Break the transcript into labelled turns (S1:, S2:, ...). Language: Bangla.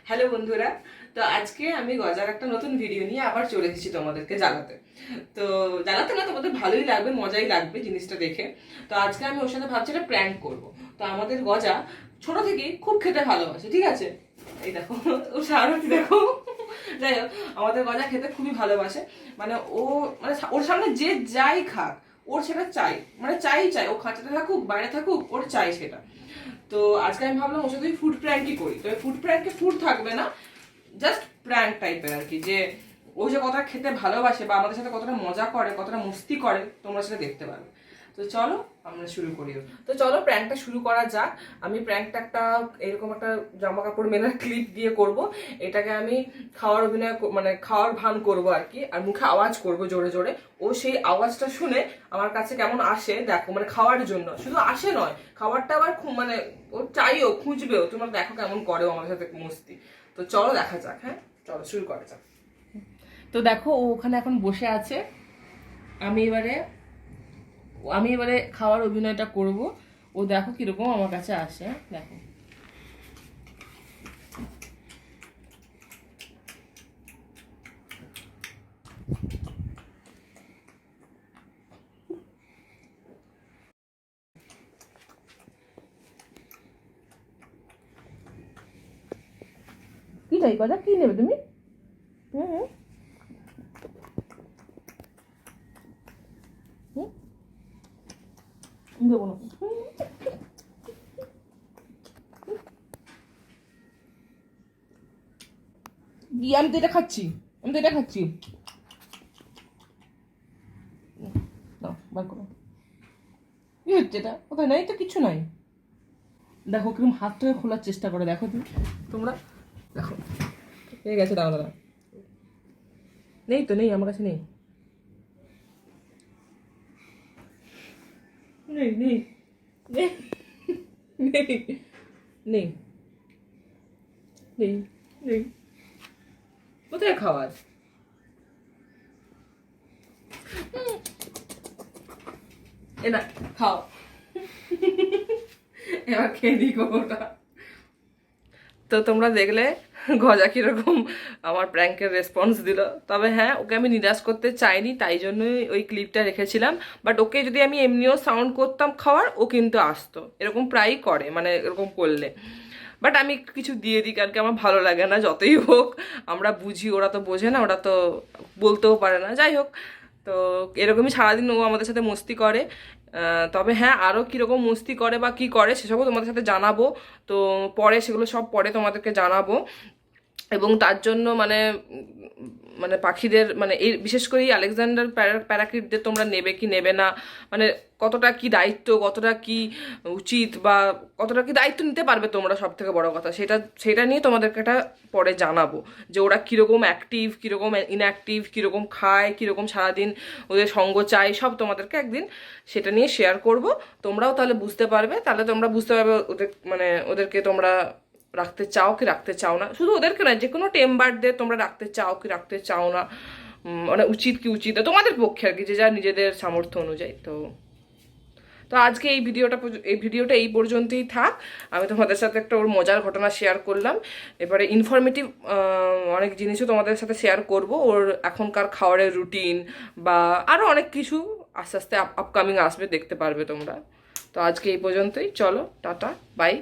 S1: হ্যালো বন্ধুরা, তো আজকে আমি গজার একটা নতুন ভিডিও নিয়ে আবার চলে এসেছি তোমাদেরকে জানাতে। তো জানাতে না, তোমাদের ভালোই লাগবে, মজাই লাগবে জিনিসটা দেখে। তো আজকে আমি ওর সাথে ভাবছি একটা প্র্যাঙ্ক করবো। তো আমাদের গজা ছোট থেকেই খুব খেতে ভালোবাসে, ঠিক আছে? এই দেখো ওর সারাটি দেখো। যাই হোক, আমাদের গজা খেতে খুবই ভালোবাসে। মানে ও মানে ওর সামনে যে যাই খাক ওর সেটা চাই, মানে চাই ও খাঁচাতে থাকুক বাইরে থাকুক ওর চাই সেটা। তো আজকে আমি ভাবলাম ওর সাথে ফুড প্র্যাঙ্কই করি। তো ফুড প্র্যাঙ্কে ফুড থাকবে না, জাস্ট প্র্যাঙ্ক টাইপের আর কি, যে ও যে কতটা খেতে ভালোবাসে বা আমাদের সাথে কতটা মজা করে, কতটা মস্তি করে, তোমরা সেটা দেখতে পারবে। তো চলো আমরা শুরু করি। তো চলো প্র্যাঙ্কটা শুরু করা যাক। আমি প্র্যাঙ্কটা একটা এরকম একটা জামা কাপড় মেলার ক্লিপ দিয়ে করব। এটাকে আমি খাওয়ার অভিনয় মানে খাওয়ার ভান করব আর কি, আর মুখে আওয়াজ করব জোরে জোরে। ও সেই আওয়াজটা শুনে আমার কাছে কেমন আসে দেখো, মানে খাওয়ার জন্য শুধু আসে নয়, খাবারটা আবার মানে ও চাইও, খুঁজবেও। তোমরা দেখো কেমন করে ও আমার সাথে মস্তি। তো চলো দেখা যাক। হ্যাঁ চলো শুরু করা যাক। তো দেখো ও ওখানে এখন বসে আছে। আমি এবারে খাওয়ার অভিনয়টা করব। ও দেখো কিরকম আমার কাছে আসে। দেখো কি চাই কথা, কি নেবে তুমি? হুম হুম দেবো না। আমি তো এটা খাচ্ছি, নাও বার করো। কি হচ্ছে এটা? কোথায় নাই তো, কিছু নাই। দেখো কিরকম হাতটাকে খোলার চেষ্টা করে, দেখো তুমি তোমরা দেখো। পেয়ে গেছে, দাঁড়া দাঁড়া। নেই তো, নেই আমার কাছে, নেই নেই নেই নেই নেই নেই নেই নেই। কোথায় খাওয়ার? এ না, খাও। এবার খেয়ে দিই ওটা। তো তোমরা দেখলে গজা কিরকম আমার প্র্যাঙ্কের রেসপন্স দিল। তবে হ্যাঁ, ওকে আমি নিরাশ করতে চাইনি, তাই জন্যই ওই ক্লিপটা রেখেছিলাম। বাট ওকে যদি আমি এমনিও সাউন্ড করতাম খাওয়ার, ও কিন্তু আসতো। এরকম প্রায়ই করে, মানে এরকম করলে। বাট আমি কিছু দিয়ে দিই, কারণ কি আমার ভালো লাগে না। যতই হোক আমরা বুঝি, ওরা তো বোঝে না, ওরা তো বলতেও পারে না। যাই হোক, তো এরকমই সারাদিন ও আমাদের সাথে মস্তি করে। তবে হ্যাঁ, আরও কীরকম মস্তি করে বা কী করে সেসবও তোমাদের সাথে জানাবো। তো পরে সেগুলো সব পরে তোমাদেরকে জানাবো। এবং তার জন্য মানে মানে পাখিদের মানে এই বিশেষ করে এই আলেকজান্ডার প্যারাকিটদের তোমরা নেবে কি নেবে না, মানে কতটা কি দায়িত্ব, কতটা কি উচিত, বা কতটা কি দায়িত্ব নিতে পারবে তোমরা, সব থেকে বড় কথা সেটা নিয়ে তোমাদেরকে একটা পরে জানাবো, যে ওরা কীরকম অ্যাক্টিভ, কীরকম ইনঅ্যাক্টিভ, কীরকম খায়, কীরকম সারাদিন ওদের সঙ্গ চাই, সব তোমাদেরকে একদিন সেটা নিয়ে শেয়ার করব। তোমরাও তাহলে বুঝতে পারবে, তাহলে তোমরা বুঝতে পারবে ওদের মানে ওদেরকে তোমরা রাখতে চাও কি রাখতে চাও না। শুধু ওদেরকে না, যে কোনো টেম্বারদের তোমরা রাখতে চাও কি রাখতে চাও না, মানে উচিত কি উচিত না তোমাদের পক্ষে আর কি, যে যা নিজেদের সামর্থ্য অনুযায়ী। তো তো আজকে এই ভিডিওটা এই পর্যন্তই থাক। আমি তোমাদের সাথে একটা ওর মজার ঘটনা শেয়ার করলাম। এবারে ইনফরমেটিভ অনেক জিনিসও তোমাদের সাথে শেয়ার করব, ওর এখনকার খাওয়ারের রুটিন বা আরও অনেক কিছু আস্তে আস্তে আপকামিং আসবে, দেখতে পারবে তোমরা। তো আজকে এই পর্যন্তই, চলো টাটা বাই।